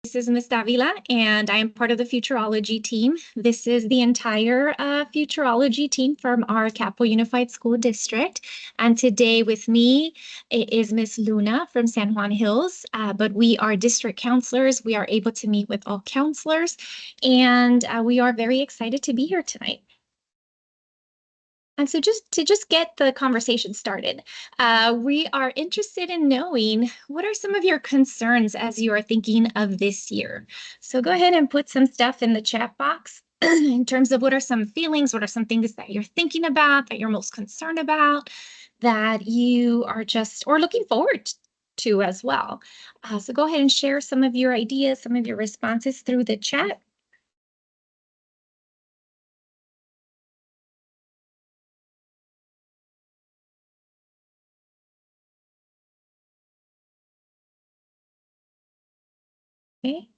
This is Ms. Davila, and I am part of the Futurology team. This is the entire Futurology team from our Capital Unified School District. And today with me is Ms. Luna from San Juan Hills, but we are district counselors. We are able to meet with all counselors, and we are very excited to be here tonight. And so just to get the conversation started, we are interested in knowing what are some of your concerns as you are thinking of this year. So go ahead and put some stuff in the chat box in terms of what are some feelings, what are some things that you're thinking about, that you're most concerned about, that you are just, or looking forward to as well. So go ahead and share some of your ideas, some of your responses through the chat. Okay.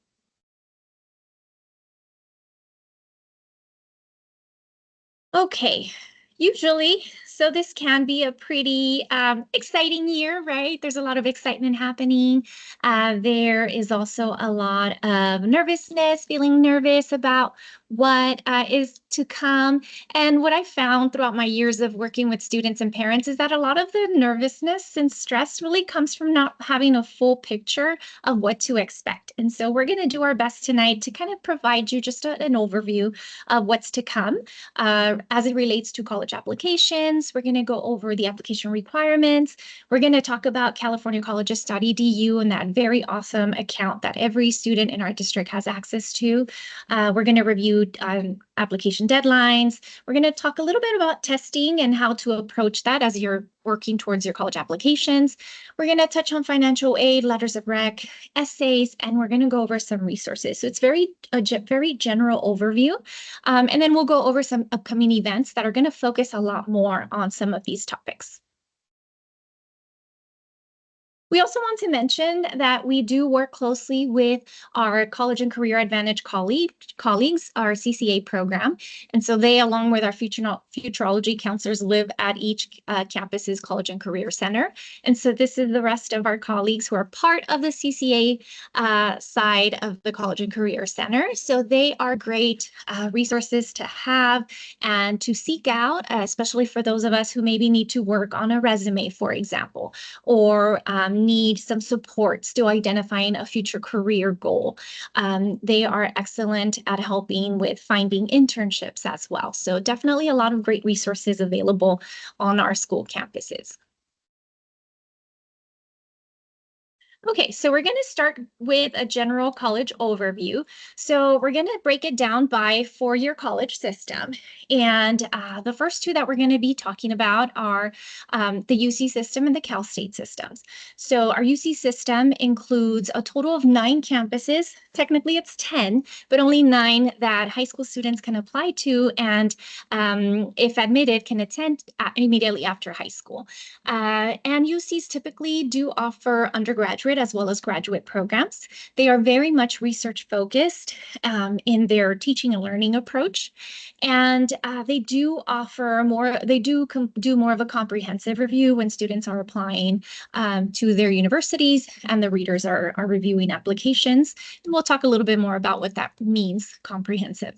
Okay, usually, so this can be a pretty exciting year, right? There's a lot of excitement happening. There is also a lot of nervousness, feeling nervous about what is to come. And what I found throughout my years of working with students and parents is that a lot of the nervousness and stress really comes from not having a full picture of what to expect. And so we're going to do our best tonight to kind of provide you just an overview of what's to come. As it relates to college applications, we're going to go over the application requirements. We're going to talk about californiacolleges.edu and that very awesome account that every student in our district has access to. We're going to review application deadlines. We're going to talk a little bit about testing and how to approach that as you're working towards your college applications. We're going to touch on financial aid, letters of rec, essays, and we're going to go over some resources. So it's a very general overview. And then we'll go over some upcoming events that are going to focus a lot more on some of these topics. We also want to mention that we do work closely with our College and Career Advantage colleagues, our CCA program. And so they, along with our futurology counselors, live at each campus's College and Career Center. And so this is the rest of our colleagues who are part of the CCA side of the College and Career Center. So they are great resources to have and to seek out, especially for those of us who maybe need to work on a resume, for example, or need some support to identifying a future career goal. They are excellent at helping with finding internships as well. So definitely a lot of great resources available on our school campuses. Okay, so we're going to start with a general college overview. So we're going to break it down by four-year college system. And the first two that we're going to be talking about are the UC system and the Cal State systems. So our UC system includes a total of 9 campuses. Technically, it's 10, but only 9 that high school students can apply to and, if admitted, can attend immediately after high school. And UCs typically do offer undergraduate as well as graduate programs. They are very much research focused in their teaching and learning approach. And they do offer more, they do more of a comprehensive review when students are applying to their universities and the readers are reviewing applications. And we'll talk a little bit more about what that means, comprehensive.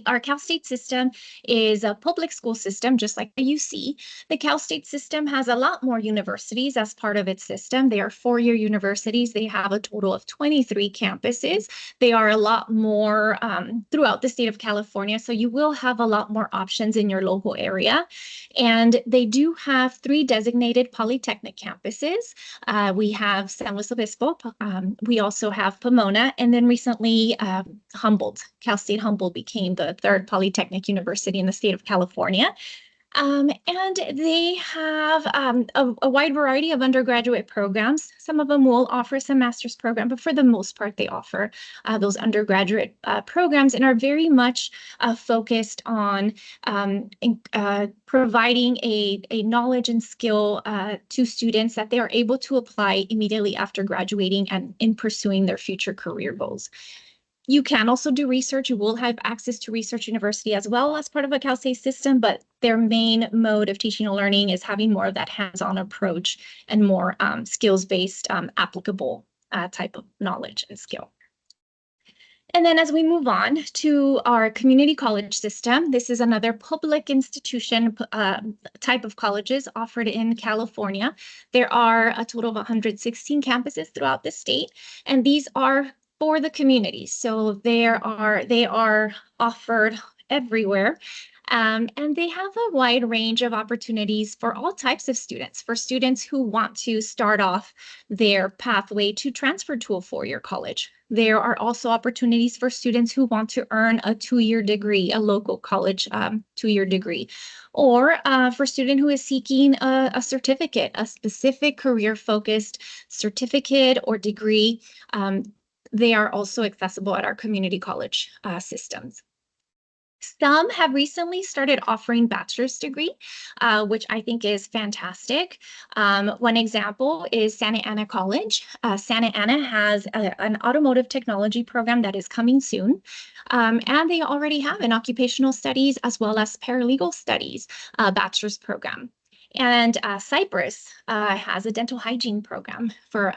Our Cal State system is a public school system, just like the UC. The Cal State system has a lot more universities as part of its system. They are four-year universities. They have a total of 23 campuses. They are a lot more throughout the state of California, so you will have a lot more options in your local area. And they do have 3 designated polytechnic campuses. We have San Luis Obispo. We also have Pomona, and then recently Humboldt, Cal State Humboldt became the 3rd polytechnic university in the state of California. And they have a wide variety of undergraduate programs. Some of them will offer some master's program, but for the most part, they offer those undergraduate programs and are very much focused on providing a knowledge and skill to students that they are able to apply immediately after graduating and in pursuing their future career goals. You can also do research. You will have access to Research University as well as part of a Cal State system, but their main mode of teaching and learning is having more of that hands-on approach and more skills-based applicable type of knowledge and skill. And then as we move on to our community college system, this is another public institution type of colleges offered in California. There are a total of 116 campuses throughout the state, and these are for the community. So they are offered everywhere. And they have a wide range of opportunities for all types of students, for students who want to start off their pathway to transfer to a four-year college. There are also opportunities for students who want to earn a two-year degree, a local college two-year degree, or for a student who is seeking a certificate, a specific career-focused certificate or degree. They are also accessible at our community college systems. Some have recently started offering bachelor's degree, which I think is fantastic. One example is Santa Ana College. Santa Ana has an automotive technology program that is coming soon, and they already have an occupational studies as well as paralegal studies bachelor's program. And Cypress has a dental hygiene program for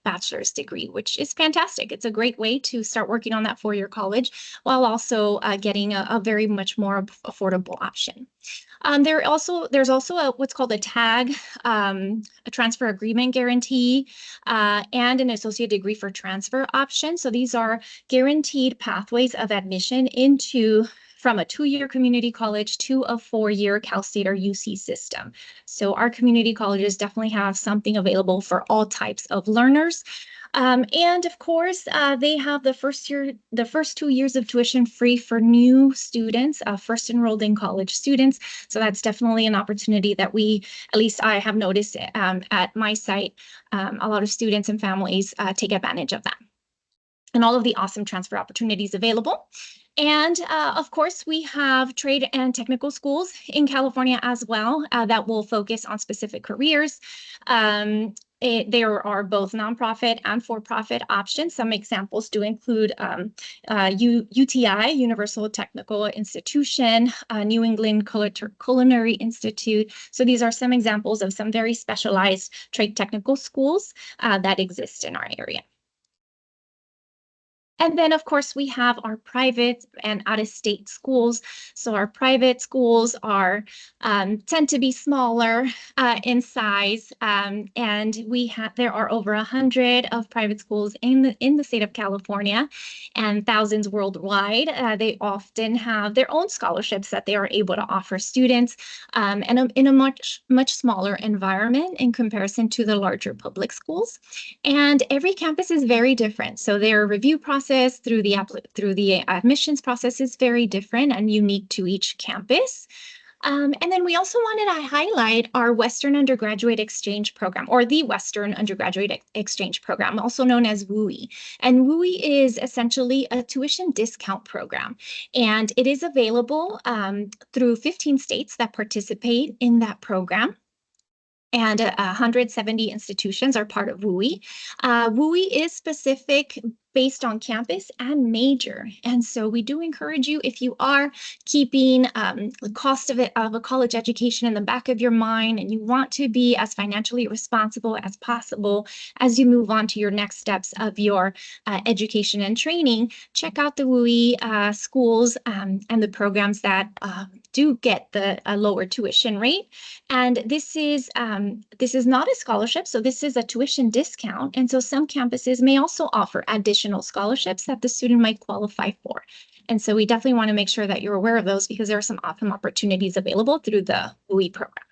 bachelor's degree, which is fantastic. It's a great way to start working on that four-year college while also getting a very much more affordable option. There's also what's called a TAG, a transfer agreement guarantee, and an associate degree for transfer option. So these are guaranteed pathways of admission from a two-year community college to a four-year Cal State or UC system. So our community colleges definitely have something available for all types of learners. And of course, they have the first 2 years of tuition free for new students, first enrolled in college students. So that's definitely an opportunity that at least I have noticed at my site, a lot of students and families take advantage of that. And all of the awesome transfer opportunities available. And of course, we have trade and technical schools in California as well that will focus on specific careers. There are both nonprofit and for-profit options. Some examples do include UTI, Universal Technical Institution, New England Culinary Institute. So these are some examples of some very specialized trade technical schools that exist in our area. And then, of course, we have our private and out-of-state schools. So our private schools tend to be smaller in size, and there are over 100 of private schools in the state of California, and thousands worldwide. They often have their own scholarships that they are able to offer students, and in a much smaller environment in comparison to the larger public schools. And every campus is very different. So their review process through the admissions process is very different and unique to each campus. And then we also wanted to highlight our Western Undergraduate Exchange Program, or the Western Undergraduate Exchange Program, also known as WUE. And WUE is essentially a tuition discount program, and it is available through 15 states that participate in that program. And 170 institutions are part of WUE. WUE is specific based on campus and major. And so we do encourage you, if you are keeping the cost of a college education in the back of your mind and you want to be as financially responsible as possible as you move on to your next steps of your education and training, check out the WUE schools and the programs that do get the lower tuition rate. And this is not a scholarship, so this is a tuition discount. And so some campuses may also offer additional scholarships that the student might qualify for. And so we definitely want to make sure that you're aware of those because there are some awesome opportunities available through the WUE program.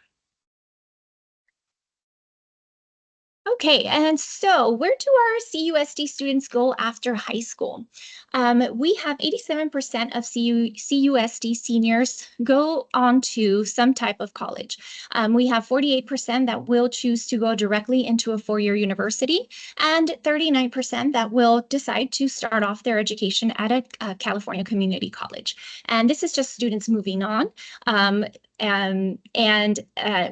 Okay, and so where do our CUSD students go after high school? We have 87% of CUSD seniors go on to some type of college. We have 48% that will choose to go directly into a four-year university, and 39% that will decide to start off their education at a California community college. And this is just students moving on.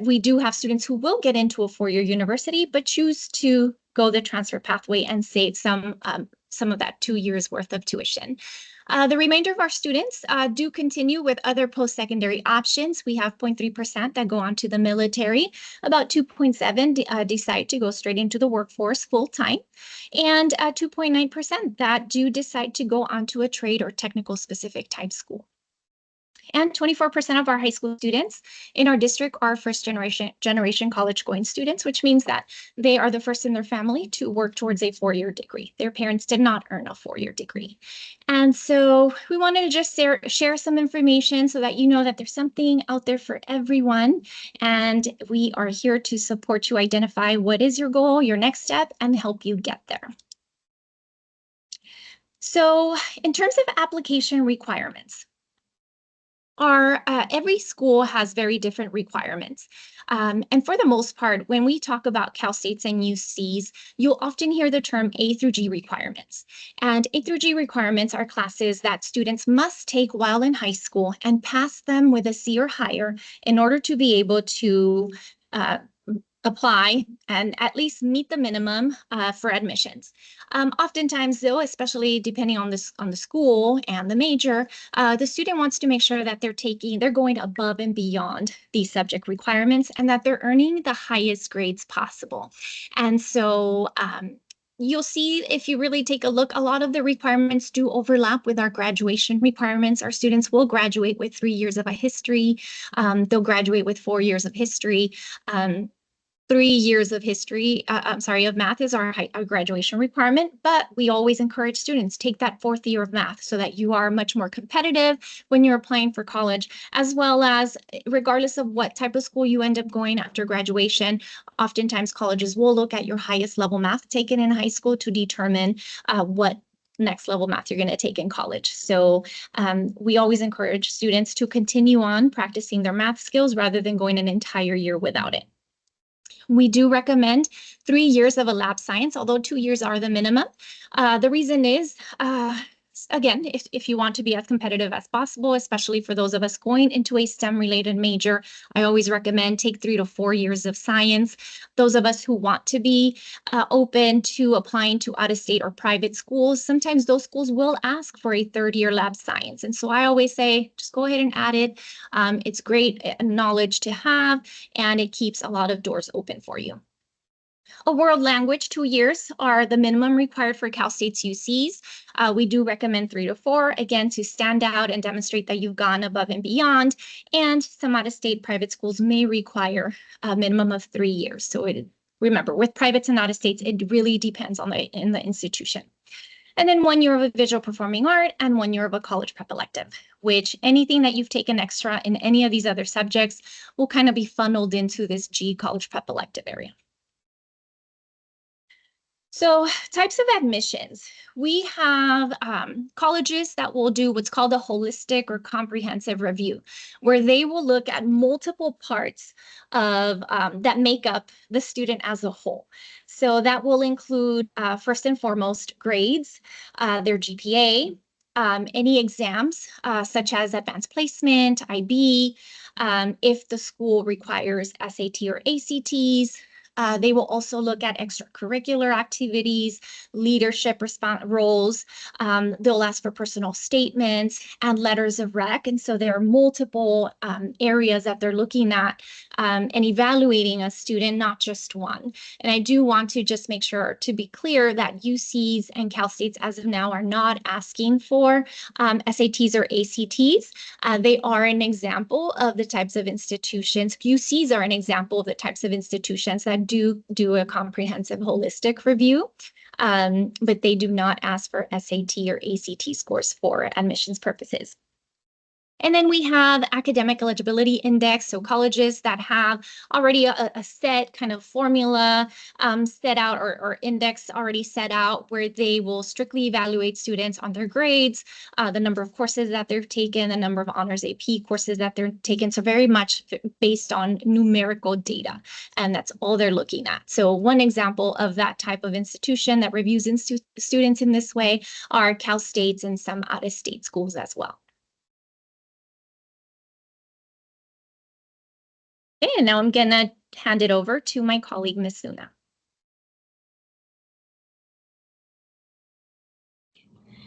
We do have students who will get into a four-year university, but choose to go the transfer pathway and save some some of that 2 years worth of tuition. The remainder of our students do continue with other post-secondary options. We have 0.3% that go on to the military. About 2.7 decide to go straight into the workforce full-time. And 2.9% that do decide to go onto a trade or technical specific type school. And 24% of our high school students in our district are first generation college going students, which means that they are the first in their family to work towards a 4-year degree. Their parents did not earn a 4-year degree. And so we wanted to just share some information so that you know that there's something out there for everyone. And we are here to support you identify what is your goal, your next step, and help you get there. So in terms of application requirements, every school has very different requirements. And for the most part, when we talk about Cal States and UCs, you'll often hear the term A through G requirements. And A through G requirements are classes that students must take while in high school and pass them with a C or higher in order to be able to apply and at least meet the minimum for admissions. Oftentimes, though, especially depending on the school and the major, the student wants to make sure that they're going above and beyond these subject requirements and that they're earning the highest grades possible. And so you'll see if you really take a look, a lot of the requirements do overlap with our graduation requirements. Our students will graduate with 3 years of a history. They'll graduate with 4 years of history. 3 years of history, of math is our graduation requirement, but we always encourage students take that 4th year of math so that you are much more competitive when you're applying for college, as well as regardless of what type of school you end up going after graduation, oftentimes colleges will look at your highest level math taken in high school to determine what next level math you're going to take in college. So we always encourage students to continue on practicing their math skills rather than going an entire year without it. We do recommend 3 years of a lab science, although 2 years are the minimum. The reason is, again, if you want to be as competitive as possible, especially for those of us going into a STEM-related major, I always recommend take 3 to 4 years of science. Those of us who want to be open to applying to out-of-state or private schools, sometimes those schools will ask for a 3rd year lab science. And so I always say, just go ahead and add it. It's great knowledge to have, and it keeps a lot of doors open for you. A world language, 2 years are the minimum required for Cal State's UCs. We do recommend 3 to 4, again, to stand out and demonstrate that you've gone above and beyond. And some out-of-state private schools may require a minimum of 3 years. So remember, with privates and out-of-states, it really depends on the institution. And then 1 year of a visual performing art and 1 year of a college prep elective, which anything that you've taken extra in any of these other subjects will kind of be funneled into this G college prep elective area. So types of admissions. We have colleges that will do what's called a holistic or comprehensive review, where they will look at multiple parts of that make up the student as a whole. So that will include, first and foremost, grades, their GPA, any exams such as advanced placement, IB, if the school requires SAT or ACTs. They will also look at extracurricular activities, leadership roles. They'll ask for personal statements and letters of rec. And so there are multiple areas that they're looking at and evaluating a student, not just one. And I do want to just make sure to be clear that UCs and Cal States as of now are not asking for SATs or ACTs. They are an example of the types of institutions. UCs are an example of the types of institutions that do a comprehensive holistic review, but they do not ask for SAT or ACT scores for admissions purposes. And then we have academic eligibility index, so colleges that have already a set kind of formula set out or index already set out where they will strictly evaluate students on their grades, the number of courses that they've taken, the number of honors AP courses that they're taken. So very much based on numerical data, and that's all they're looking at. So one example of that type of institution that reviews students in this way are Cal States and some out-of-state schools as well. Okay, and now I'm going to hand it over to my colleague, Ms. Luna.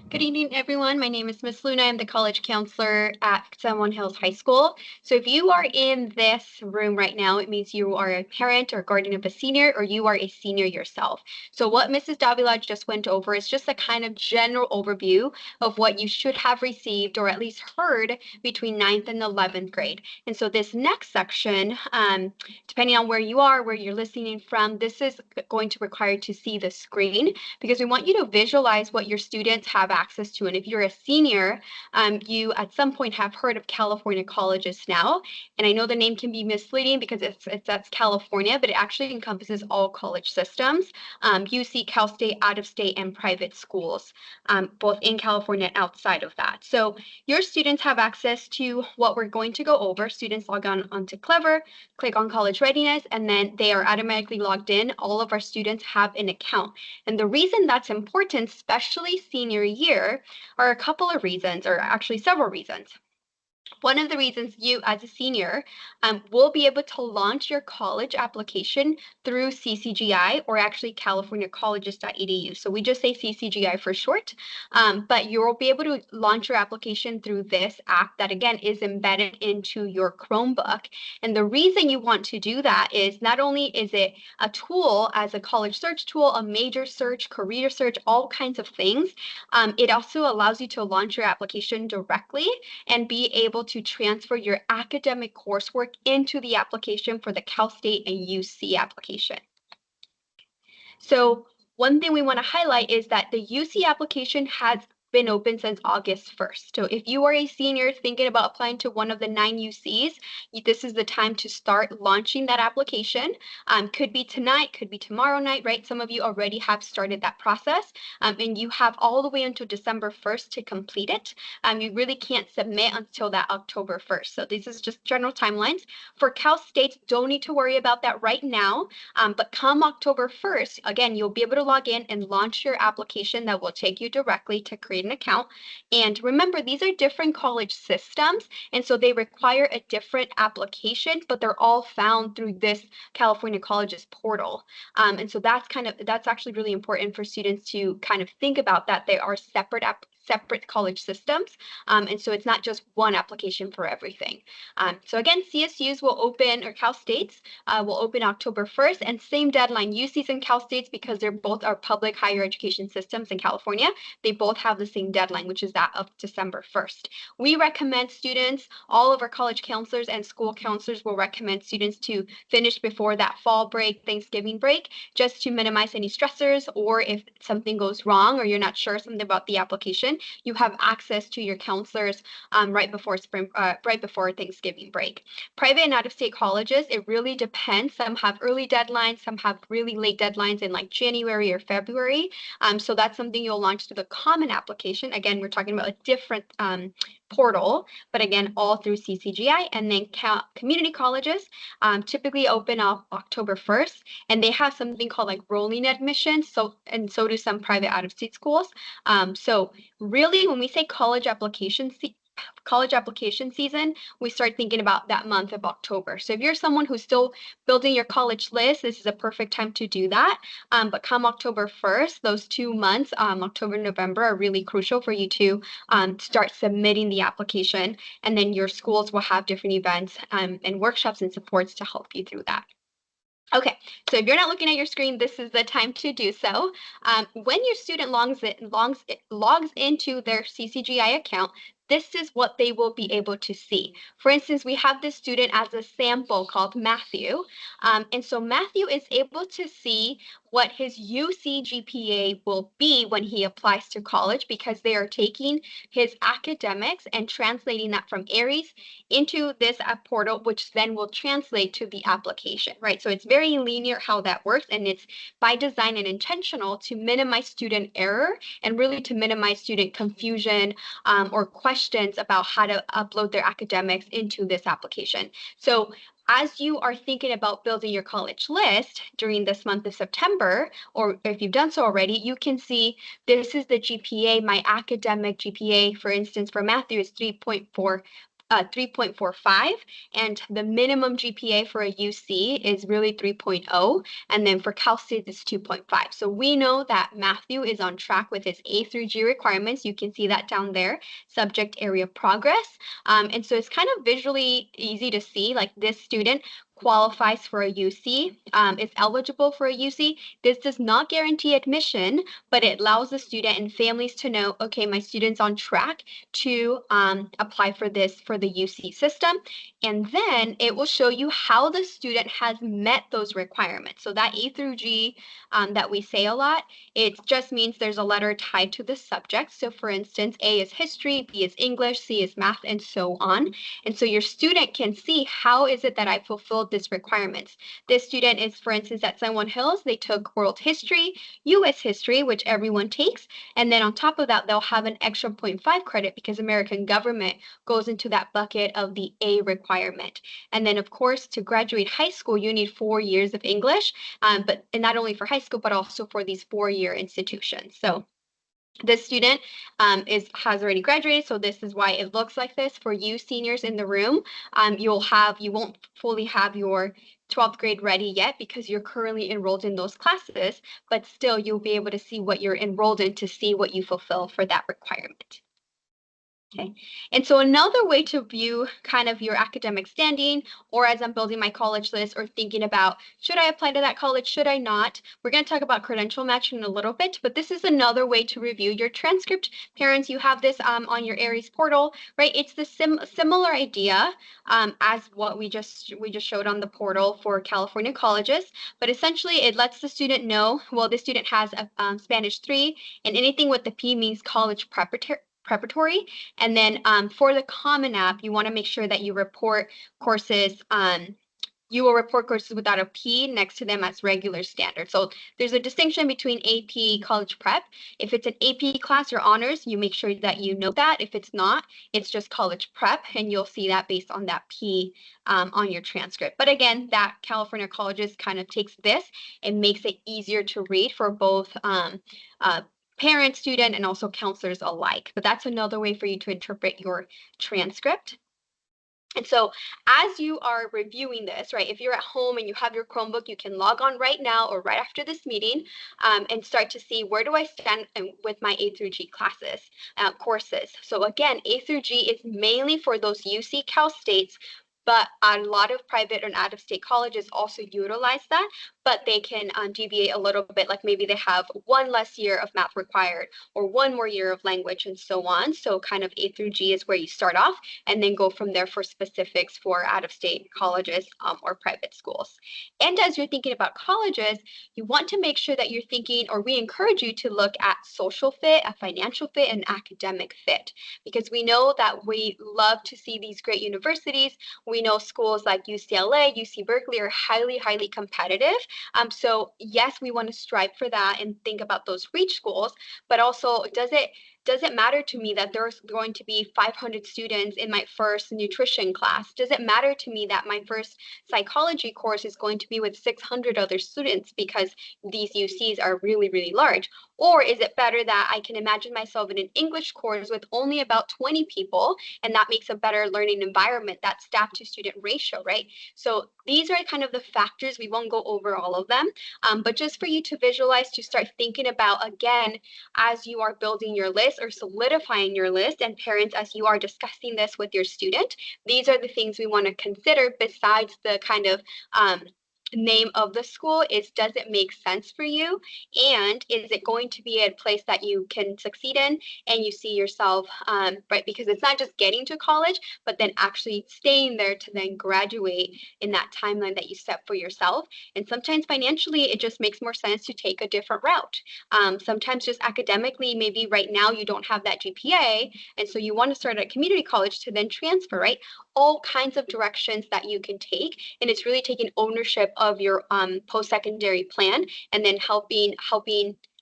Good evening, everyone. My name is Miss Luna. I'm the college counselor at San Juan Hills High School. So if you are in this room right now, it means you are a parent or guardian of a senior, or you are a senior yourself. So what Mrs. Davila just went over is just a kind of general overview of what you should have received or at least heard between 9th and 11th grade. And so this next section, depending on where you are, where you're listening from, this is going to require to see the screen because we want you to visualize what your students have access to. And if you're a senior, you at some point have heard of California colleges now. And I know the name can be misleading because that's California, but it actually encompasses all college systems, UC, Cal State, out of state, and private schools, both in California and outside of that. So your students have access to what we're going to go over. Students log on onto Clever, click on college readiness, and then they are automatically logged in. All of our students have an account. And the reason that's important, especially senior year, are a couple of reasons, or actually several reasons. One of the reasons you, as a senior, will be able to launch your college application through CCGI or actually californiacolleges.edu. So we just say CCGI for short, but you'll be able to launch your application through this app that, again, is embedded into your Chromebook. And the reason you want to do that is not only is it a tool as a college search tool, a major search, career search, all kinds of things, it also allows you to launch your application directly and be able to transfer your academic coursework into the application for the Cal State and UC application. So one thing we want to highlight is that the UC application has been open since August 1st. So if you are a senior thinking about applying to one of the 9 UCs, this is the time to start launching that application. Could be tonight, could be tomorrow night, right? Some of you already have started that process, and you have all the way until December 1st to complete it. You really can't submit until that October 1st. So this is just general timelines. For Cal State, don't need to worry about that right now, but come October 1st, again, you'll be able to log in and launch your application that will take you directly to create an account. And remember, these are different college systems, and so they require a different application, but they're all found through this California Colleges portal. And so that's actually really important for students to kind of think about, that they are separate college systems. And so it's not just one application for everything. So again, CSUs will open, or Cal States will open October 1st, and same deadline, UCs and Cal States, because they're both our public higher education systems in California, they both have the same deadline, which is that of December 1st. We recommend students, all of our college counselors and school counselors will recommend students to finish before that fall break, Thanksgiving break, just to minimize any stressors, or if something goes wrong or you're not sure something about the application, you have access to your counselors right before Thanksgiving break. Private and out-of-state colleges, it really depends. Some have early deadlines, some have really late deadlines in like January or February. So that's something you'll launch through the common application. Again, we're talking about a different portal, but again, all through CCGI. And then community colleges typically open up October 1st, and they have something called like rolling admissions. So do some private out-of-state schools. So really, when we say college application season, we start thinking about that month of October. So if you're someone who's still building your college list, this is a perfect time to do that. But come October 1st, those 2 months, October, November, are really crucial for you to start submitting the application. And then your schools will have different events and workshops and supports to help you through that. Okay, so if you're not looking at your screen, this is the time to do so. When your student logs into their CCGI account, this is what they will be able to see. For instance, we have this student as a sample called Matthew. And so Matthew is able to see what his UC GPA will be when he applies to college, because they are taking his academics and translating that from Aries into this portal, which then will translate to the application, right? So it's very linear how that works, and it's by design and intentional to minimize student error and really to minimize student confusion or questions about how to upload their academics into this application. So as you are thinking about building your college list during this month of September, or if you've done so already, you can see this is the GPA. My academic GPA, for instance, for Matthew is 3.4 3.45, and the minimum GPA for a UC is really 3.0, and then for Cal State it's 2.5. So we know that Matthew is on track with his A through G requirements. You can see that down there, subject area progress. And so it's kind of visually easy to see, like this student qualifies for a UC, is eligible for a UC. This does not guarantee admission, but it allows the student and families to know, okay, my student's on track to apply for the UC system. And then it will show you how the student has met those requirements. So that A through G that we say a lot, it just means there's a letter tied to the subject. So for instance, A is history, B is English, C is math, and so on. And so your student can see, how is it that I fulfilled this requirements? This student is, for instance, at San Juan Hills, they took world history, US history, which everyone takes. And then on top of that, they'll have an extra 0.5 credit because American government goes into that bucket of the A requirement. And then of course, to graduate high school, you need 4 years of English, and not only for high school, but also for these 4-year institutions. So this student has already graduated, so this is why it looks like this. For you seniors in the room, you won't fully have your 12th grade ready yet because you're currently enrolled in those classes, but still you'll be able to see what you're enrolled in to see what you fulfill for that requirement. Okay, and so another way to view kind of your academic standing, or as I'm building my college list or thinking about, should I apply to that college, should I not? We're going to talk about credential matching in a little bit, but this is another way to review your transcript. Parents, you have this on your Aries portal, right? It's the similar idea as what we just showed on the portal for California colleges, but essentially it lets the student know, well, this student has a Spanish 3, and anything with the P means college preparatory. And then for the Common App, you want to make sure that you report courses. You will report courses without a P next to them as regular standard. So there's a distinction between AP college prep. If it's an AP class or honors, you make sure that you know that. If it's not, it's just college prep, and you'll see that based on that P on your transcript. But again, that California colleges kind of takes this and makes it easier to read for both parent, student, and also counselors alike. But that's another way for you to interpret your transcript. And so as you are reviewing this, right, if you're at home and you have your Chromebook, you can log on right now or right after this meeting and start to see, where do I stand with my A through G classes, courses. So again, A through G is mainly for those UC Cal States, but a lot of private and out-of-state colleges also utilize that, but they can deviate a little bit, like maybe they have 1 less year of math required or 1 more year of language and so on. So kind of A through G is where you start off, and then go from there for specifics for out-of-state colleges or private schools. And as you're thinking about colleges, you want to make sure that you're thinking, or we encourage you to look at social fit, a financial fit, and academic fit, because we know that we love to see these great universities. We know schools like UCLA, UC Berkeley are highly, highly competitive. So yes, we want to strive for that and think about those reach schools, but also does it matter to me that there's going to be 500 students in my first nutrition class? Does it matter to me that my first psychology course is going to be with 600 other students because these UCs are really, really large? Or is it better that I can imagine myself in an English course with only about 20 people, and that makes a better learning environment, that staff to student ratio, right? So these are kind of the factors. We won't go over all of them, but just for you to visualize, to start thinking about, again, as you are building your list or solidifying your list, and parents, as you are discussing this with your student, these are the things we want to consider besides the kind of name of the school. Is, does it make sense for you, and is it going to be a place that you can succeed in and you see yourself, right? Because it's not just getting to college, but then actually staying there to then graduate in that timeline that you set for yourself. And sometimes financially, it just makes more sense to take a different route. Sometimes just academically, maybe right now you don't have that GPA, and so you want to start at community college to then transfer, right? All kinds of directions that you can take, and it's really taking ownership of your post-secondary plan, and then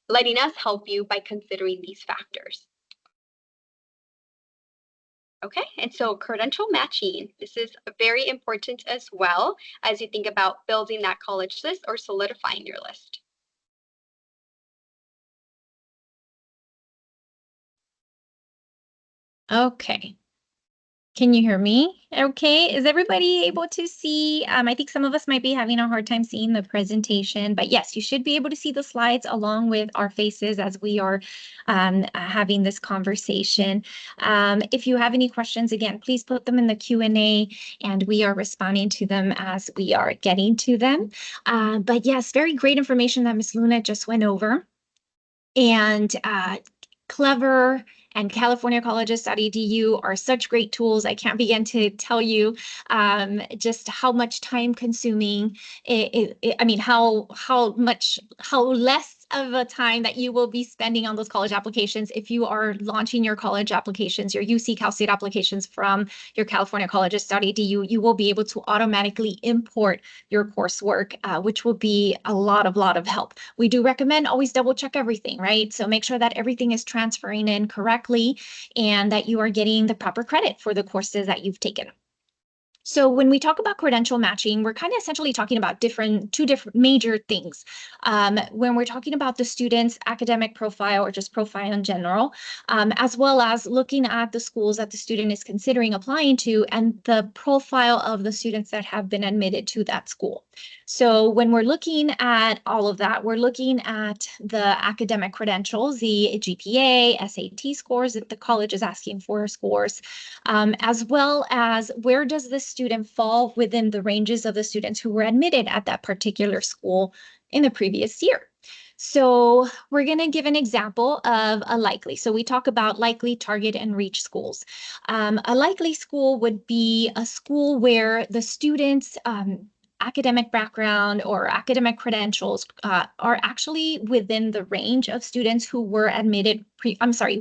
letting us help you by considering these factors. Okay, and so credential matching, this is very important as well as you think about building that college list or solidifying your list. Okay. Can you hear me? Okay. Is everybody able to see? I think some of us might be having a hard time seeing the presentation, but yes, you should be able to see the slides along with our faces as we are having this conversation. If you have any questions, again, please put them in the Q&A and we are responding to them as we are getting to them. But yes, very great information that Ms. Luna just went over. And Clever and californiacolleges.edu are such great tools. I can't begin to tell you just how much time consuming I mean, how less of a time that you will be spending on those college applications if you are launching your college applications, your UC Cal State applications from your californiacolleges.edu. You will be able to automatically import your coursework, which will be a lot of help. We do recommend always double check everything, right? So make sure that everything is transferring in correctly and that you are getting the proper credit for the courses that you've taken. So when we talk about credential matching, we're kind of essentially talking about two different major things. When we're talking about the student's academic profile or just profile in general, as well as looking at the schools that the student is considering applying to and the profile of the students that have been admitted to that school. So when we're looking at all of that, we're looking at the academic credentials, the GPA, SAT scores, if the college is asking for scores, as well as where does the student fall within the ranges of the students who were admitted at that particular school in the previous year. So we're going to give an example of a likely. So we talk about likely, target, and reach schools. A likely school would be a school where the students' academic background or academic credentials are actually within the range of students who were admitted,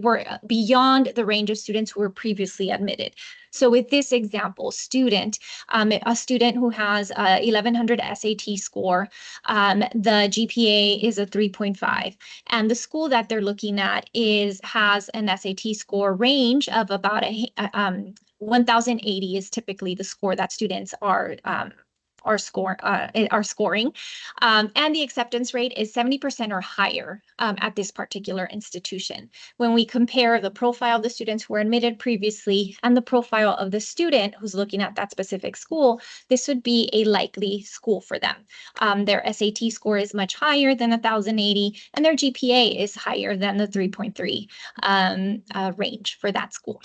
were beyond the range of students who were previously admitted. So with this example, a student who has a 1100 SAT score, the GPA is a 3.5, and the school that they're looking at has an SAT score range of about 1080 is typically the score that students are scoring, and the acceptance rate is 70% or higher at this particular institution. When we compare the profile of the students who were admitted previously and the profile of the student who's looking at that specific school, this would be a likely school for them. Their SAT score is much higher than 1080, and their GPA is higher than the 3.3 range for that school.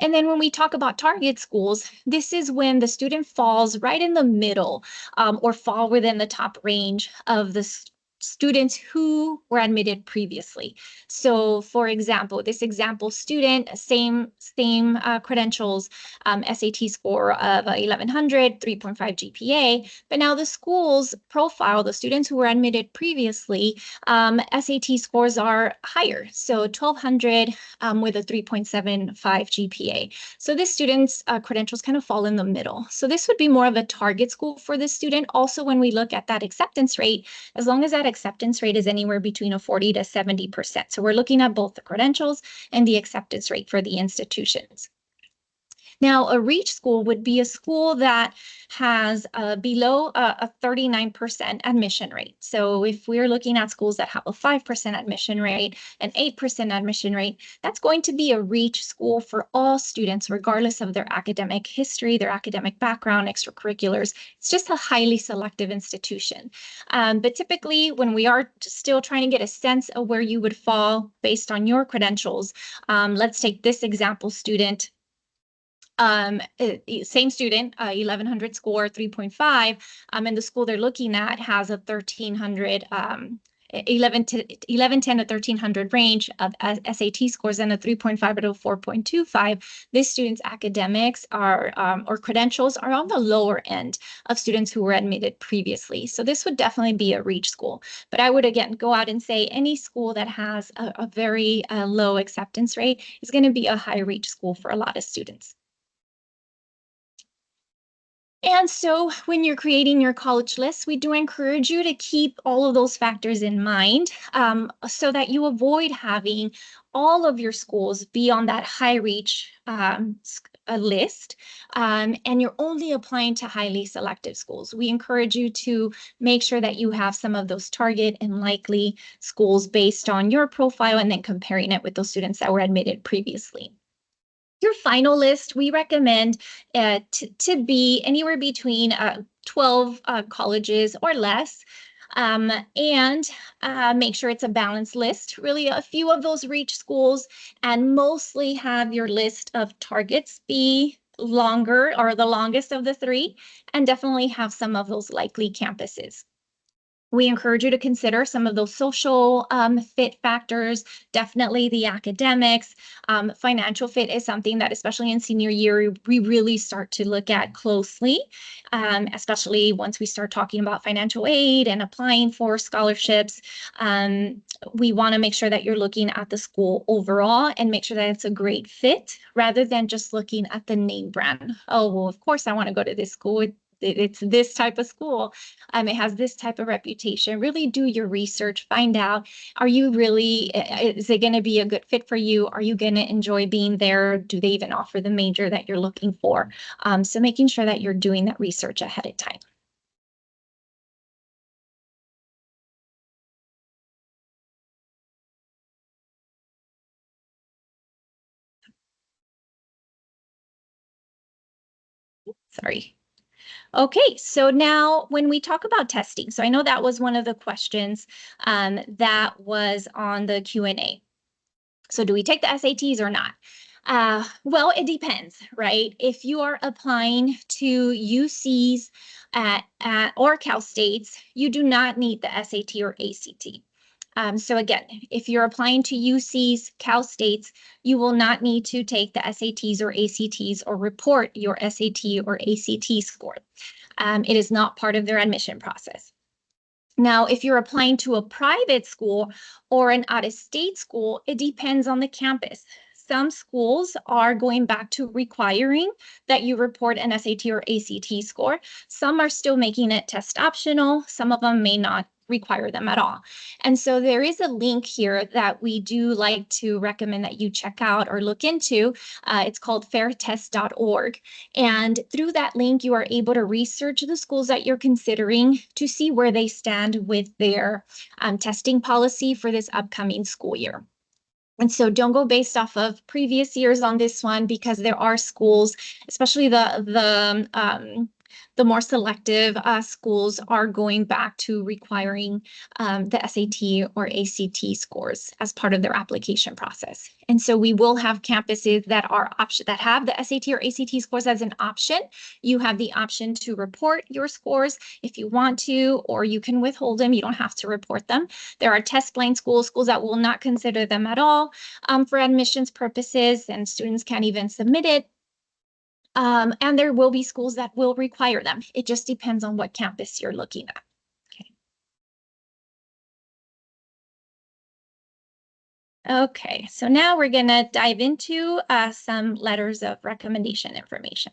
And then when we talk about target schools, this is when the student falls right in the middle or fall within the top range of the students who were admitted previously. So for example, this example student, same credentials, SAT score of 1100, 3.5 GPA, but now the school's profile, the students who were admitted previously, SAT scores are higher. So 1200 with a 3.75 GPA. So this student's credentials kind of fall in the middle. So this would be more of a target school for this student. Also, when we look at that acceptance rate, as long as that acceptance rate is anywhere between a 40 to 70%. So we're looking at both the credentials and the acceptance rate for the institutions. Now, a reach school would be a school that has below a 39% admission rate. So if we're looking at schools that have a 5% admission rate, an 8% admission rate, that's going to be a reach school for all students, regardless of their academic history, their academic background, extracurriculars. It's just a highly selective institution. But typically, when we are still trying to get a sense of where you would fall based on your credentials, let's take this example student. Same student, 1100 score, 3.5, and the school they're looking at has a 1300, 1110 to 1300 range of SAT scores and a 3.5 to 4.25. This student's academics are, or credentials are on the lower end of students who were admitted previously. So this would definitely be a reach school. But I would, again, go out and say any school that has a very low acceptance rate is going to be a high reach school for a lot of students. And so when you're creating your college list, we do encourage you to keep all of those factors in mind so that you avoid having all of your schools be on that high reach list, and you're only applying to highly selective schools. We encourage you to make sure that you have some of those target and likely schools based on your profile and then comparing it with those students that were admitted previously. Your final list, we recommend to be anywhere between 12 colleges or less. And make sure it's a balanced list. Really, a few of those reach schools, and mostly have your list of targets be longer or the longest of the three, and definitely have some of those likely campuses. We encourage you to consider some of those social fit factors, definitely the academics. Financial fit is something that, especially in senior year, we really start to look at closely, especially once we start talking about financial aid and applying for scholarships. We want to make sure that you're looking at the school overall and make sure that it's a great fit rather than just looking at the name brand. Oh, well, of course I want to go to this school. It's this type of school. It has this type of reputation. Really do your research. Find out, are you really, is it going to be a good fit for you? Are you going to enjoy being there? Do they even offer the major that you're looking for? So making sure that you're doing that research ahead of time. Sorry. Okay, so now when we talk about testing, so I know that was one of the questions that was on the Q&A. So do we take the SATs or not? Well, it depends, right? If you are applying to UCs or Cal States, you do not need the SAT or ACT. So again, if you're applying to UCs, Cal States, you will not need to take the SATs or ACTs or report your SAT or ACT score. It is not part of their admission process. Now, if you're applying to a private school or an out-of-state school, it depends on the campus. Some schools are going back to requiring that you report an SAT or ACT score. Some are still making it test optional. Some of them may not require them at all. And so there is a link here that we do like to recommend that you check out or look into. It's called fairtest.org. And through that link, you are able to research the schools that you're considering to see where they stand with their testing policy for this upcoming school year. And so don't go based off of previous years on this one, because there are schools, especially the more selective schools, are going back to requiring the SAT or ACT scores as part of their application process. And so we will have campuses that have the SAT or ACT scores as an option. You have the option to report your scores if you want to, or you can withhold them. You don't have to report them. There are test blind schools that will not consider them at all for admissions purposes, and students can't even submit it. And there will be schools that will require them. It just depends on what campus you're looking at. Okay, so now we're going to dive into some letters of recommendation information.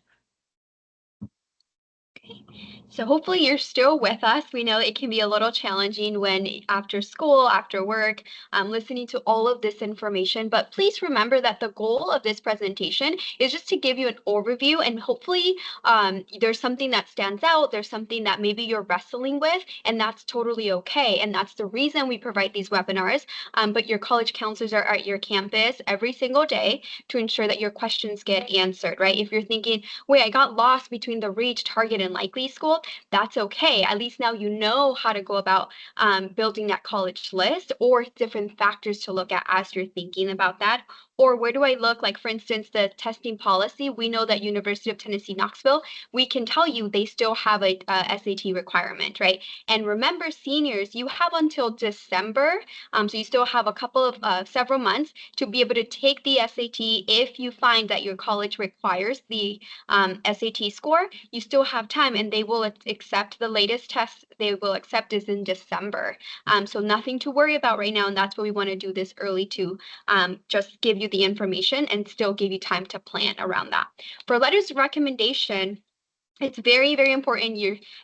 So hopefully you're still with us. We know it can be a little challenging when after school, after work, listening to all of this information, but please remember that the goal of this presentation is just to give you an overview, and hopefully there's something that stands out, there's something that maybe you're wrestling with, and that's totally okay. And that's the reason we provide these webinars, but your college counselors are at your campus every single day to ensure that your questions get answered, right? If you're thinking, wait, I got lost between the reach, target, and likely school, that's okay. At least now you know how to go about building that college list, or different factors to look at as you're thinking about that. Or where do I look? Like, for instance, the testing policy, we know that University of Tennessee, Knoxville, we can tell you they still have a SAT requirement, right? And remember, seniors, you have until December, so you still have a couple of several months to be able to take the SAT. If you find that your college requires the SAT score, you still have time, and they will accept the latest test they will accept is in December. So nothing to worry about right now, and that's what we want to do this early to just give you the information and still give you time to plan around that. For letters of recommendation, It's very, very important.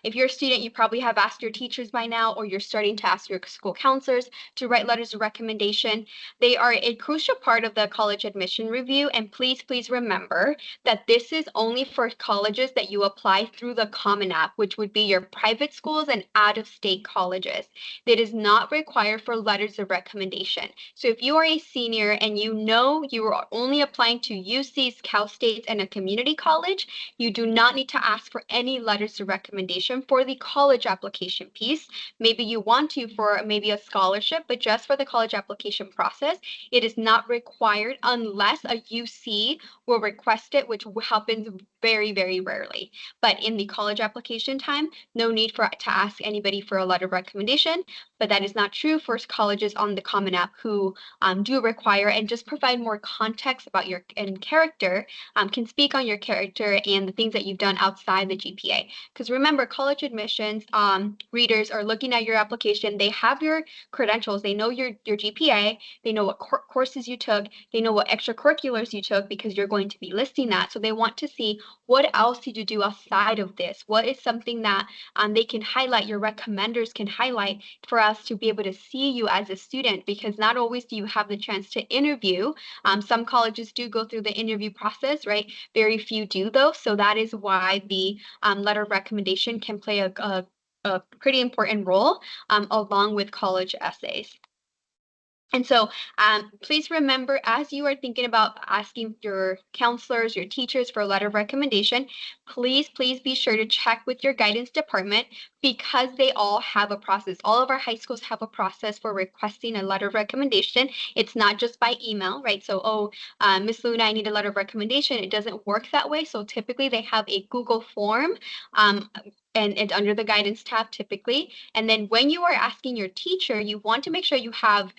If you're a student, you probably have asked your teachers by now, or you're starting to ask your school counselors to write letters of recommendation. They are a crucial part of the college admission review. And please, please remember that this is only for colleges that you apply through the Common App, which would be your private schools and out-of-state colleges. It is not required for letters of recommendation. So if you are a senior and you know you are only applying to UCs, Cal States, and a community college, you do not need to ask for any letters of recommendation for the college application piece. Maybe you want to for maybe a scholarship, but just for the college application process, it is not required unless a UC will request it, which happens very, very rarely. But in the college application time, no need to ask anybody for a letter of recommendation, but that is not true for colleges on the Common App who do require and just provide more context about your and character, can speak on your character and the things that you've done outside the GPA. Because remember, college admissions readers are looking at your application. They have your credentials. They know your GPA. They know what courses you took. They know what extracurriculars you took because you're going to be listing that. So they want to see what else did you do outside of this? What is something that they can highlight, your recommenders can highlight for us to be able to see you as a student, because not always do you have the chance to interview. Some colleges do go through the interview process, right? Very few do though. So that is why the letter of recommendation can play a pretty important role along with college essays. And so please remember, as you are thinking about asking your counselors, your teachers for a letter of recommendation, please, please be sure to check with your guidance department, because they all have a process. All of our high schools have a process for requesting a letter of recommendation. It's not just by email, right? So, oh, Miss Luna, I need a letter of recommendation. It doesn't work that way. So typically they have a Google form, and it's under the guidance tab typically. And then when you are asking your teacher, you want to make sure you have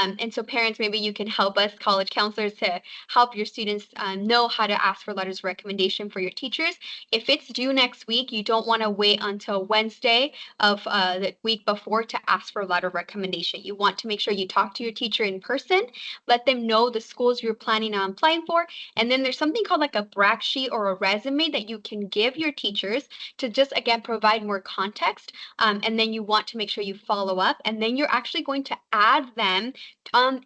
and so parents, maybe you can help us, college counselors, to help your students know how to ask for letters of recommendation for your teachers. If it's due next week, you don't want to wait until Wednesday of the week before to ask for a letter of recommendation. You want to make sure you talk to your teacher in person, let them know the schools you're planning on applying for, and then there's something called like a brag sheet or a resume that you can give your teachers to just, again, provide more context. And then you want to make sure you follow up, and then you're actually going to add them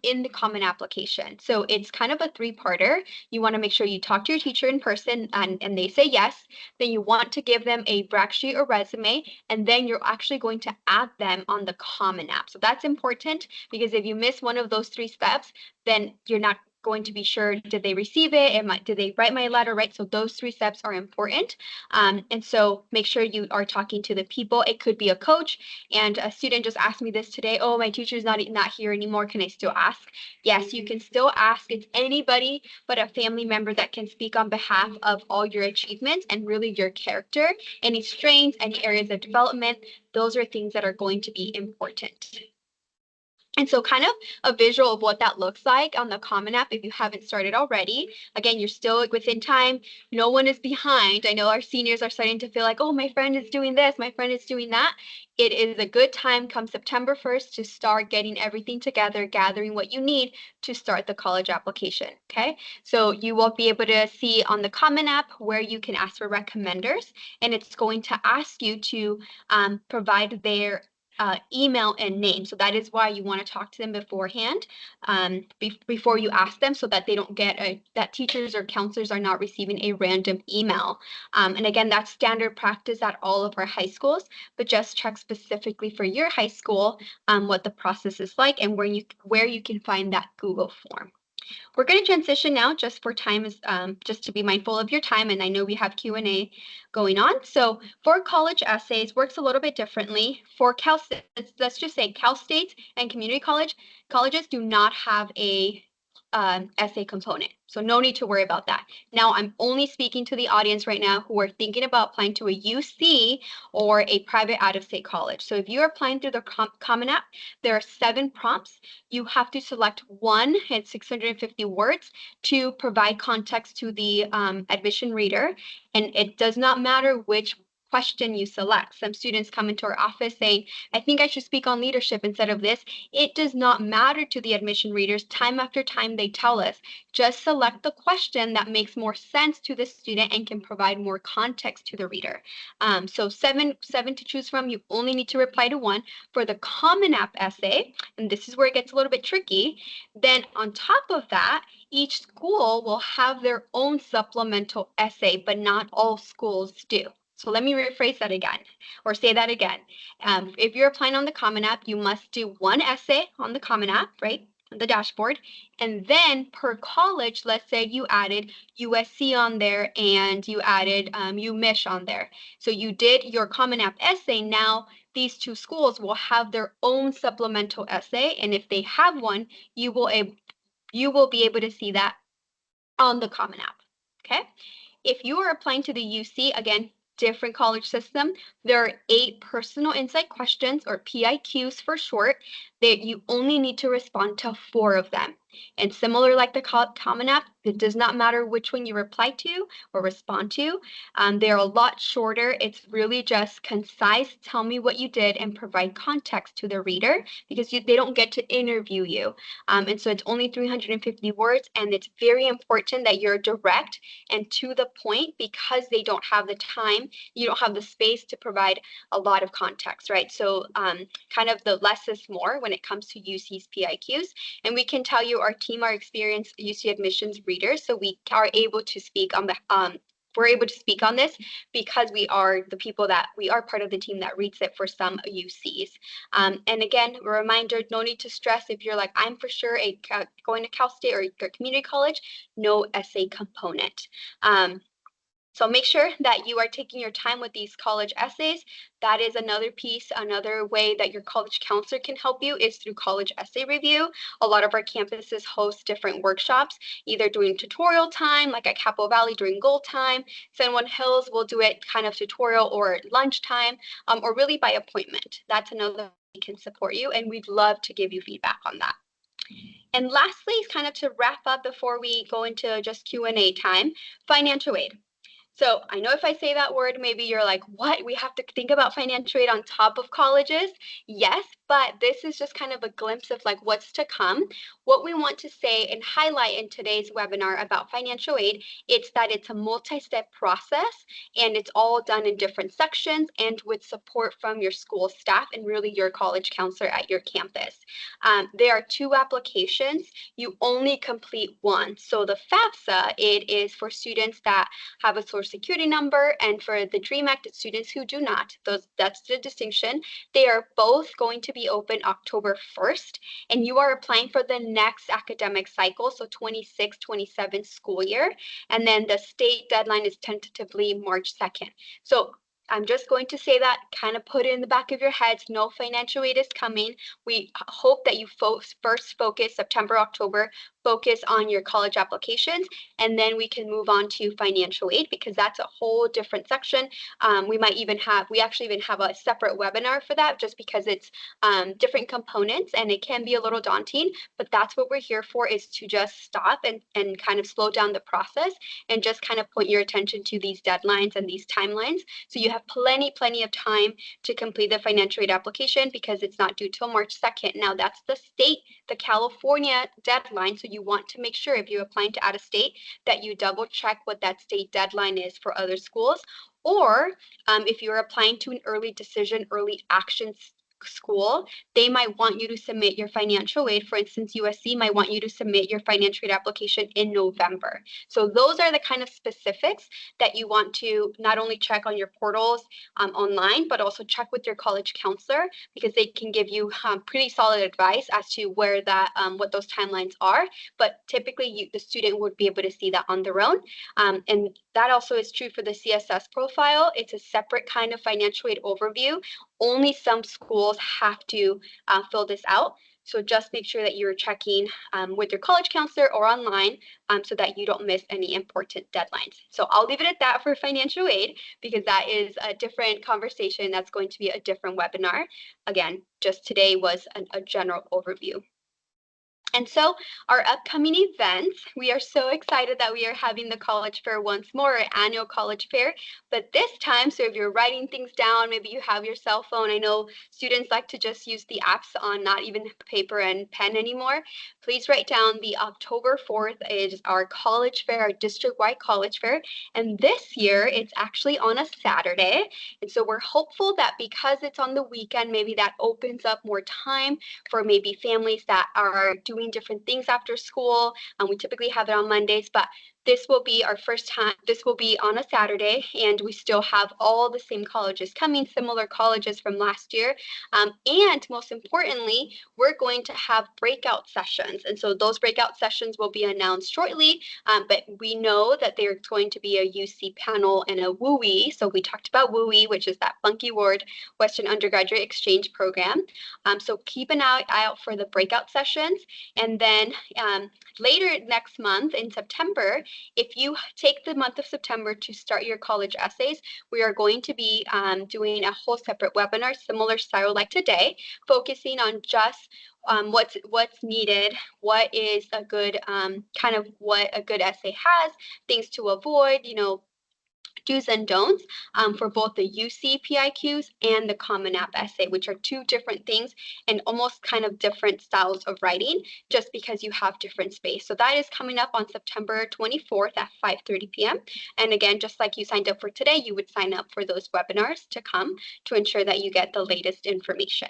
in the common application. So it's kind of a three-parter. You want to make sure you talk to your teacher in person and they say yes. Then you want to give them a brag sheet or resume, and then you're actually going to add them on the common app. So that's important, because if you miss one of those three steps, then you're not going to be sure, did they receive it? Did they write my letter right? So those three steps are important. And so make sure you are talking to the people. It could be a coach, and a student just asked me this today. Oh, my teacher's not here anymore. Can I still ask? Yes, you can still ask. It's anybody but a family member that can speak on behalf of all your achievements and really your character, any strengths, any areas of development. Those are things that are going to be important. And so kind of a visual of what that looks like on the Common App if you haven't started already. Again, you're still within time. No one is behind. I know our seniors are starting to feel like, oh, my friend is doing this, my friend is doing that. It is a good time come September 1st to start getting everything together, gathering what you need to start the college application, okay? So you will be able to see on the Common App where you can ask for recommenders, and it's going to ask you to provide their email and name. So that is why you want to talk to them beforehand, before you ask them, so that they don't get that teachers or counselors are not receiving a random email. And again, that's standard practice at all of our high schools, but just check specifically for your high school what the process is like and where you can find that Google form. We're going to transition now, just for time, is just to be mindful of your time, and I know we have Q&A going on. So for college essays, works a little bit differently. For Cal States, let's just say Cal States and community colleges do not have a essay component. So no need to worry about that. Now, I'm only speaking to the audience right now who are thinking about applying to a UC or a private out-of-state college. So if you're applying through the Common App, there are 7 prompts. You have to select one, it's 650 words, to provide context to the admission reader. And it does not matter which question you select. Some students come into our office saying, I think I should speak on leadership instead of this. It does not matter to the admission readers. Time after time, they tell us, just select the question that makes more sense to the student and can provide more context to the reader. So seven to choose from. You only need to reply to one. For the Common App essay, and this is where it gets a little bit tricky, then on top of that, each school will have their own supplemental essay, but not all schools do. So let me rephrase that again, or say that again. If you're applying on the Common App, you must do one essay on the Common App, right, on the dashboard. And then per college, let's say you added USC on there and you added UMich on there. So you did your Common App essay. Now these two schools will have their own supplemental essay. And if they have one, you will be able to see that on the Common App. Okay. If you are applying to the UC, again, different college system, there are 8 personal insight questions, or PIQs for short, that you only need to respond to 4 of them. And similar like the Common App, it does not matter which one you reply to or respond to. They're a lot shorter. It's really just concise, tell me what you did, and provide context to the reader, because they don't get to interview you. And so it's only 350 words, and it's very important that you're direct and to the point, because they don't have the time, you don't have the space to provide a lot of context, right? So kind of the less is more when it comes to UC's PIQs. And we can tell you our team are experienced UC admissions readers, so we are able to speak on the we're able to speak on this because we are part of the team that reads it for some UCs. And again, a reminder, no need to stress if you're like, I'm for sure going to Cal State or community college, no essay component. So make sure that you are taking your time with these college essays. That is another piece, another way that your college counselor can help you is through college essay review. A lot of our campuses host different workshops, either during tutorial time, like at Capital Valley during goal time. San Juan Hills will do it kind of tutorial or lunchtime, or really by appointment. That's another way we can support you, and we'd love to give you feedback on that. And lastly, kind of to wrap up before we go into just Q&A time, financial aid. So I know if I say that word, maybe you're like, what? We have to think about financial aid on top of colleges? Yes, but this is just kind of a glimpse of like what's to come. What we want to say and highlight in today's webinar about financial aid, it's that it's a multi-step process, and it's all done in different sections and with support from your school staff and really your college counselor at your campus. There are 2 applications. You only complete one. So the FAFSA, it is for students that have a Social Security number, and for the DREAM Act, it's students who do not. That's the distinction. They are both going to be open October 1st, and you are applying for the next academic cycle, so 26-27 school year, and then the state deadline is tentatively March 2nd. So I'm just going to say that, kind of put it in the back of your heads. No financial aid is coming. We hope that you first focus September, October, focus on your college applications, and then we can move on to financial aid, because that's a whole different section. We actually even have a separate webinar for that, just because it's different components and it can be a little daunting, but that's what we're here for, is to just stop and kind of slow down the process and just kind of point your attention to these deadlines and these timelines. So you have plenty of time to complete the financial aid application, because it's not due till March 2nd. Now that's the California deadline. So you want to make sure, if you're applying to out of state, that you double check what that state deadline is for other schools. Or if you're applying to an early decision, early action school, they might want you to submit your financial aid. For instance, USC might want you to submit your financial aid application in November. So those are the kind of specifics that you want to not only check on your portals online, but also check with your college counselor, because they can give you pretty solid advice as to where that what those timelines are. But typically the student would be able to see that on their own. And that also is true for the CSS profile. It's a separate kind of financial aid overview. Only some schools have to fill this out. So just make sure that you're checking with your college counselor or online, so that you don't miss any important deadlines. So I'll leave it at that for financial aid, because that is a different conversation. That's going to be a different webinar. Again, just today was a general overview. And so our upcoming events, we are so excited that we are having the college fair once more, our annual college fair. But this time, so if you're writing things down, maybe you have your cell phone. I know students like to just use the apps on not even paper and pen anymore. Please write down the October 4th is our college fair, our district-wide college fair. And this year, it's actually on a Saturday. And so we're hopeful that because it's on the weekend, maybe that opens up more time for maybe families that are doing different things after school. We typically have it on Mondays, but this will be our first time. This will be on a Saturday, and we still have all the same colleges coming, similar colleges from last year. And most importantly, we're going to have breakout sessions. And so those breakout sessions will be announced shortly, but we know that there's going to be a UC panel and a WUI. So we talked about WUI, which is that funky word, Western Undergraduate Exchange Program. So keep an eye out for the breakout sessions. And then later next month in September, if you take the month of September to start your college essays, we are going to be doing a whole separate webinar, similar style like today, focusing on just what's needed, what is a good kind of what a good essay has, things to avoid, do's and don'ts for both the UC PIQs and the Common App essay, which are two different things and almost kind of different styles of writing just because you have different space. So that is coming up on September 24th at 5:30 p.m. And again, just like you signed up for today, you would sign up for those webinars to come to ensure that you get the latest information.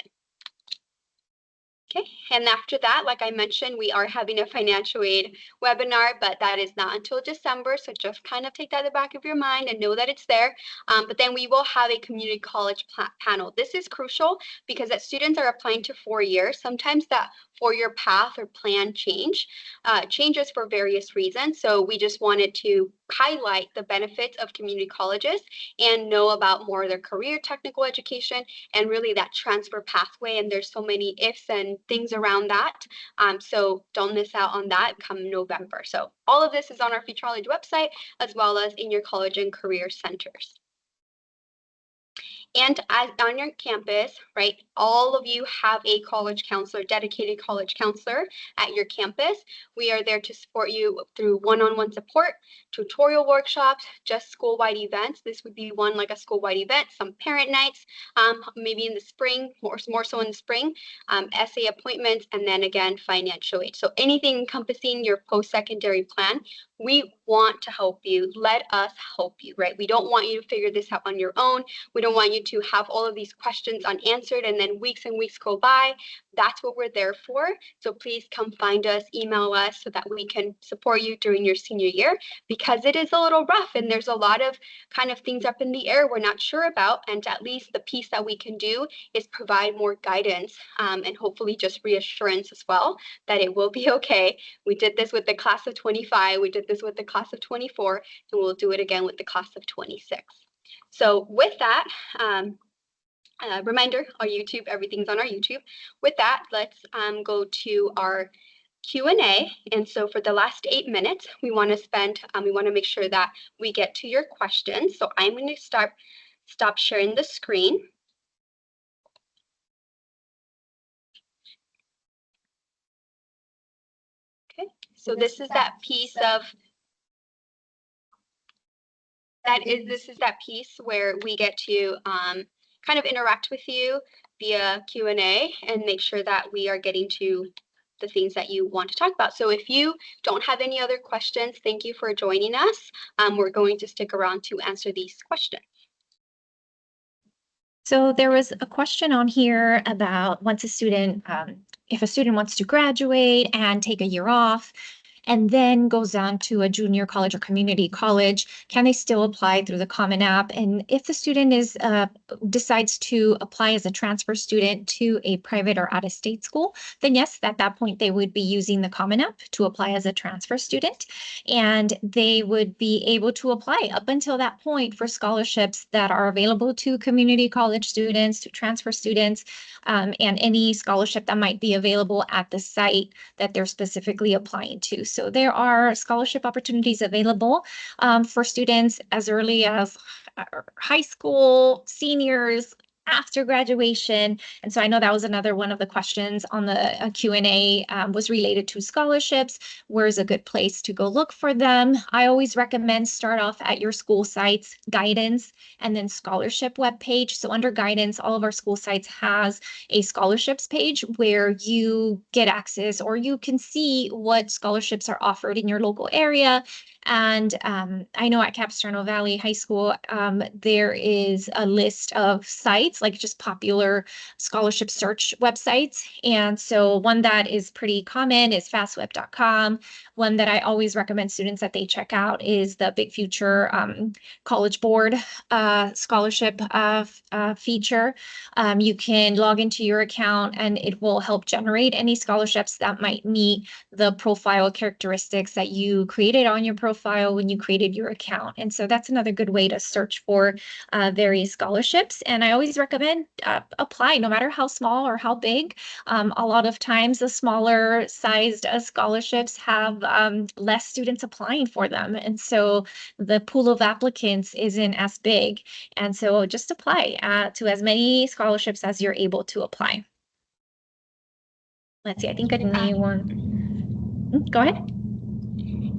Okay, and after that, like I mentioned, we are having a financial aid webinar, but that is not until December. So just kind of take that in the back of your mind and know that it's there. But then we will have a community college panel. This is crucial because as students are applying to 4 years, sometimes that 4-year path or plan changes for various reasons. So we just wanted to highlight the benefits of community colleges and know about more of their career technical education and really that transfer pathway. And there's so many ifs and things around that. So don't miss out on that come November. So all of this is on our Futureology website as well as in your college and career centers. And on your campus, right, all of you have a college counselor, dedicated college counselor at your campus. We are there to support you through one-on-one support, tutorial workshops, just school-wide events. This would be one like a school-wide event, some parent nights, maybe in the spring, more so in the spring, essay appointments, and then again, financial aid. So anything encompassing your post-secondary plan, we want to help you. Let us help you, right? We don't want you to figure this out on your own. We don't want you to have all of these questions unanswered and then weeks and weeks go by. That's what we're there for. So please come find us, email us so that we can support you during your senior year because it is a little rough and there's a lot of kind of things up in the air we're not sure about. And at least the piece that we can do is provide more guidance and hopefully just reassurance as well that it will be okay. We did this with the class of 25. We did this with the class of 24, and we'll do it again with the class of 26. So with that, reminder, our YouTube, everything's on our YouTube. With that, let's go to our Q&A. And so for the last 8 minutes, we want to make sure that we get to your questions. So I'm going to stop sharing the screen. Okay, so this is that piece of this is that piece where we get to kind of interact with you via Q&A and make sure that we are getting to the things that you want to talk about. So if you don't have any other questions, thank you for joining us. We're going to stick around to answer these questions. So there was a question on here about if a student wants to graduate and take a year off, and then goes on to a junior college or community college, can they still apply through the Common App? And if the student decides to apply as a transfer student to a private or out-of-state school, then yes, at that point, they would be using the Common App to apply as a transfer student. And they would be able to apply up until that point for scholarships that are available to community college students, to transfer students, and any scholarship that might be available at the site that they're specifically applying to. So there are scholarship opportunities available for students as early as high school, seniors, after graduation. And so I know that was another one of the questions on the Q&A was related to scholarships. Where's a good place to go look for them? I always recommend start off at your school site's guidance and then scholarship webpage. So under guidance, all of our school sites has a scholarships page where you get access or you can see what scholarships are offered in your local area. And I know at Capistrano Valley High School, there is a list of sites, like just popular scholarship search websites. And so one that is pretty common is fastweb.com. One that I always recommend students that they check out is the Big Future College Board scholarship feature. You can log into your account and it will help generate any scholarships that might meet the profile characteristics that you created on your profile when you created your account. And so that's another good way to search for various scholarships. And I always recommend apply, no matter how small or how big. A lot of times the smaller sized scholarships have less students applying for them. And so the pool of applicants isn't as big. And so just apply to as many scholarships as you're able to apply. Let's see, I think anyone, go ahead.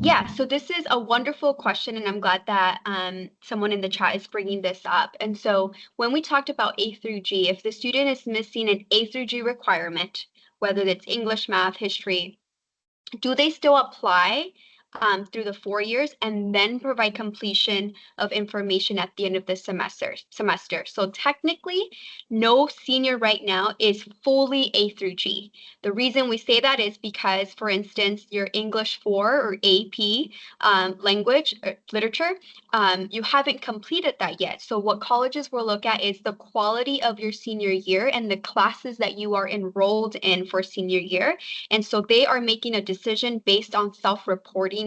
Yeah, so this is a wonderful question, and I'm glad that someone in the chat is bringing this up. And so when we talked about A through G, if the student is missing an A through G requirement, whether it's English, math, history, do they still apply through the 4 years and then provide completion of information at the end of the semester? So technically, no senior right now is fully A through G. The reason we say that is because, for instance, your English 4 or AP language literature, you haven't completed that yet. So what colleges will look at is the quality of your senior year and the classes that you are enrolled in for senior year. And so they are making a decision based on self-reporting,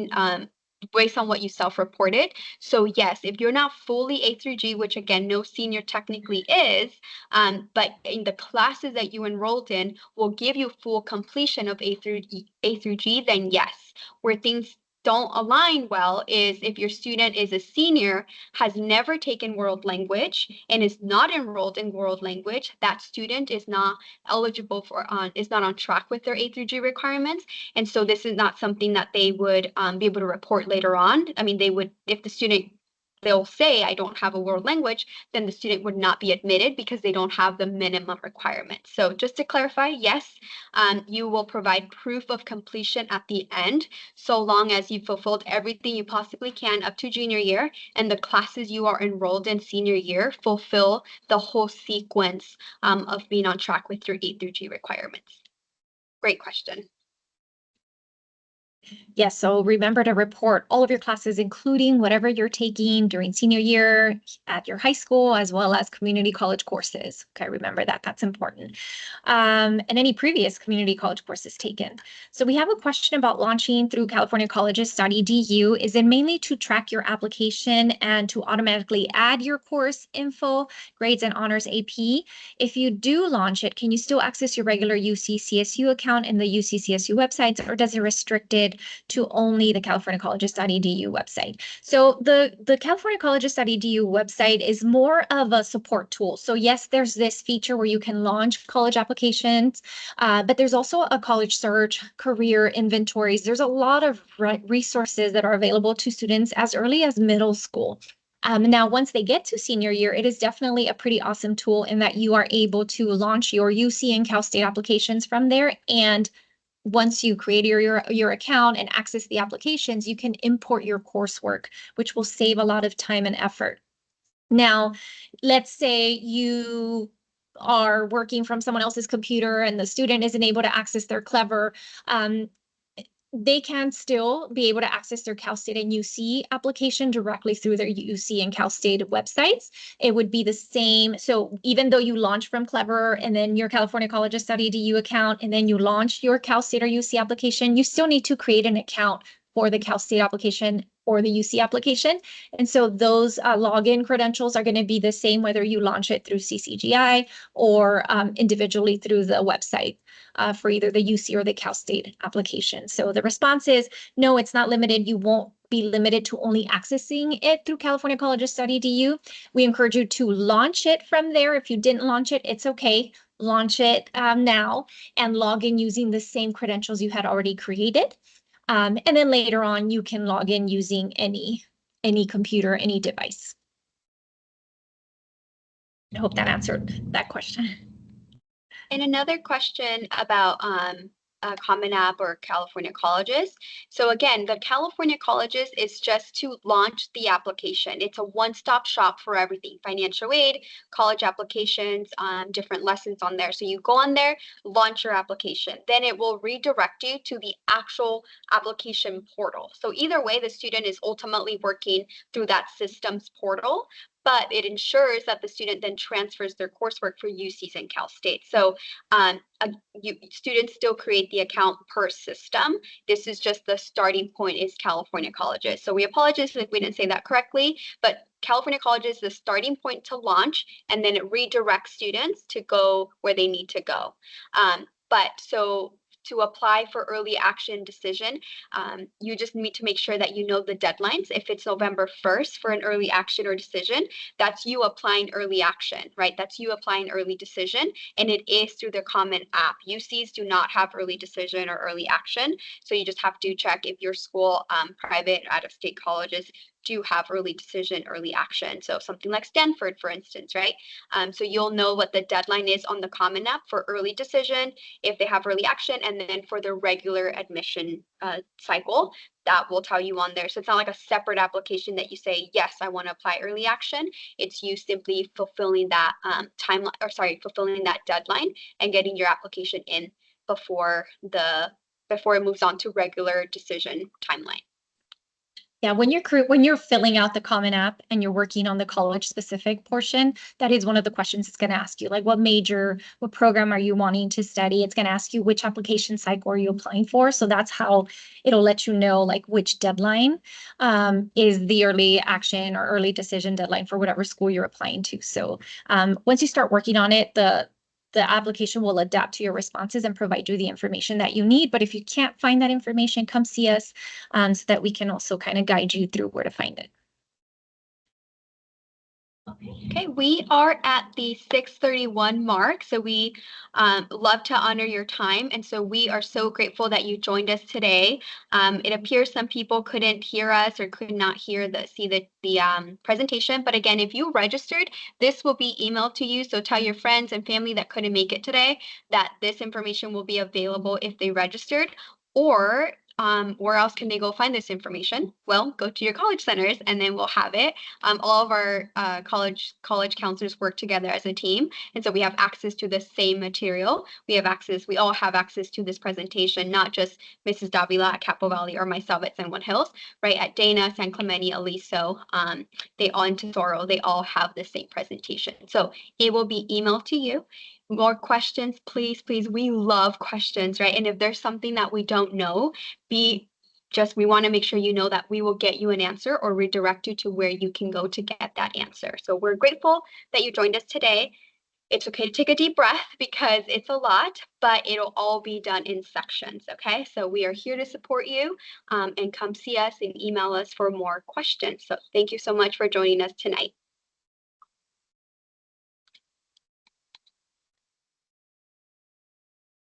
based on what you self-reported. So yes, if you're not fully A through G, which again, no senior technically is, but in the classes that you enrolled in will give you full completion of A through G, then yes. Where things don't align well is if your student is a senior, has never taken world language, and is not enrolled in world language, that student is not eligible for is not on track with their A through G requirements. And so this is not something that they would be able to report later on. I mean, they would, if the student, they'll say, I don't have a world language, then the student would not be admitted because they don't have the minimum requirement. So just to clarify, yes, you will provide proof of completion at the end, so long as you fulfilled everything you possibly can up to junior year, and the classes you are enrolled in senior year fulfill the whole sequence of being on track with your A through G requirements. Great question. Yes, so remember to report all of your classes, including whatever you're taking during senior year at your high school, as well as community college courses. Okay, remember that, that's important. And any previous community college courses taken. So we have a question about launching through California Colleges Study.du. Is it mainly to track your application and to automatically add your course info, grades, and honors AP? If you do launch it, can you still access your regular UC-CSU account in the UC-CSU websites, or does it restrict it to only the California Colleges Study.du website? So the California Colleges Study.du website is more of a support tool. So yes, there's this feature where you can launch college applications, but there's also a college search, career inventories. There's a lot of resources that are available to students as early as middle school. Now, once they get to senior year, it is definitely a pretty awesome tool in that you are able to launch your UC and Cal State applications from there. And once you create your account and access the applications, you can import your coursework, which will save a lot of time and effort. Now, let's say you are working from someone else's computer and the student isn't able to access their Clever. They can still be able to access their Cal State and UC application directly through their UC and Cal State websites. It would be the same. So even though you launch from Clever and then your California College of Study.du account, and then you launch your Cal State or UC application, you still need to create an account for the Cal State application or the UC application. And so those login credentials are going to be the same whether you launch it through CCGI or individually through the website for either the UC or the Cal State application. So the response is, no, it's not limited. You won't be limited to only accessing it through California College of Study DU. We encourage you to launch it from there. If you didn't launch it, it's okay. Launch it now and log in using the same credentials you had already created. And then later on, you can log in using any computer, any device. I hope that answered that question. And another question about Common App or California colleges. So again, the California colleges is just to launch the application. It's a one-stop shop for everything, financial aid, college applications, different lessons on there. So you go on there, launch your application. Then it will redirect you to the actual application portal. So either way, the student is ultimately working through that systems portal, but it ensures that the student then transfers their coursework for UCs and Cal State. So students still create the account per system. This is just the starting point is California colleges. So we apologize if we didn't say that correctly, but California colleges is the starting point to launch, and then it redirects students to go where they need to go. So to apply for early action decision, you just need to make sure that you know the deadlines. If it's November 1st for an early action or decision, that's you applying early action, right? That's you applying early decision, and it is through the Common App. UCs do not have early decision or early action, so you just have to check if your school, private, out-of-state colleges, do have early decision, early action. So something like Stanford, for instance, right? So you'll know what the deadline is on the Common App for early decision, if they have early action, and then for the regular admission cycle, that will tell you on there. So it's not like a separate application that you say, yes, I want to apply early action. It's you simply fulfilling that fulfilling that deadline and getting your application in before it moves on to regular decision timeline. Yeah, when you're filling out the Common App and you're working on the college specific portion, that is one of the questions it's going to ask you, like what major, what program are you wanting to study? It's going to ask you which application cycle are you applying for. So that's how it'll let you know like which deadline is the early action or early decision deadline for whatever school you're applying to. So once you start working on it, the application will adapt to your responses and provide you the information that you need. But if you can't find that information, come see us so that we can also kind of guide you through where to find it. Okay, we are at the 6:31 mark, so we love to honor your time, and so we are so grateful that you joined us today. It appears some people couldn't hear us or could not see the presentation, but again, if you registered, this will be emailed to you, so tell your friends and family that couldn't make it today that this information will be available if they registered, or where else can they go find this information? Well, go to your college centers and then we'll have it. All of our college counselors work together as a team, and so we have access to the same material. We all have access to this presentation, not just Mrs. Davila at Capo Valley or myself at San Juan Hills, right? At Dana, San Clemente, Aliso, they all in Tesoro, they all have the same presentation. So it will be emailed to you. More questions, please, we love questions, right? And if there's something that we don't know, we want to make sure you know that we will get you an answer or redirect you to where you can go to get that answer. So we're grateful that you joined us today. It's okay to take a deep breath because it's a lot, but it'll all be done in sections, okay? So we are here to support you, and come see us and email us for more questions. So thank you so much for joining us tonight.